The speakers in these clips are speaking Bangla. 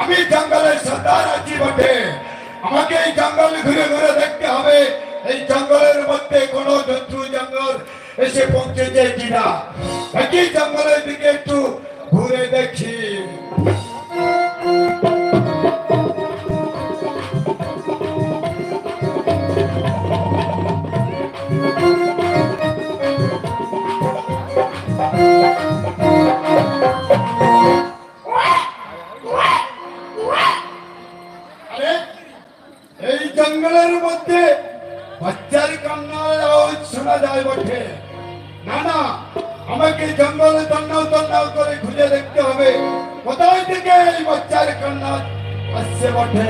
আমি জঙ্গলের সর্দার আছি বটে। আমাকে এই জঙ্গল ঘুরে ঘুরে দেখতে হবে এই জঙ্গলের মধ্যে কোনো জন্তু জঙ্গল এসে পৌঁছেছে কিনা। এই জঙ্গলের দিকে একটু ঘুরে দেখি। এই জঙ্গলের মধ্যে বাচ্চার কান্নার আওয়াজ শোনা যায় বটে। না না, আমাকে জঙ্গলে তন্নাও তন্নাও করে খুঁজে দেখতে হবে কোথায় থেকে এই বাচ্চার কান্না আসছে বটে।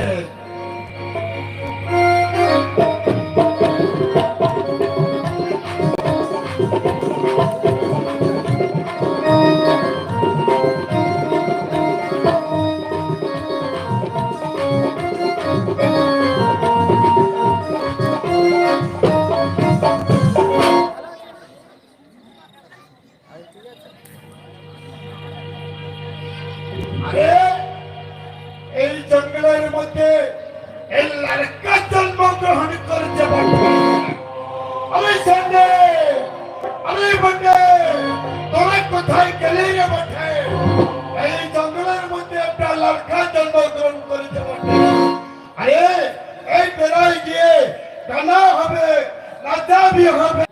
এই জঙ্গলের মধ্যে এই লড়কা জন্মগ্রহণ করেছে বটে। আরে সন্ডে, আরে বটে, তোরা কোথায় গেলি রে বটে? এই জঙ্গলের মধ্যে একটা লড়কা জন্মগ্রহণ করেছে বটে। আরে এই বেড়াই গিয়ে কানা হবে, নাচাবি হবে,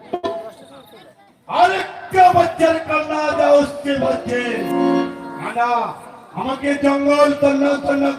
আরেকটা বাচ্চার কান্না দেওয়া উচিত হচ্ছে। আমাকে জঙ্গল তন্ন তন্ন করে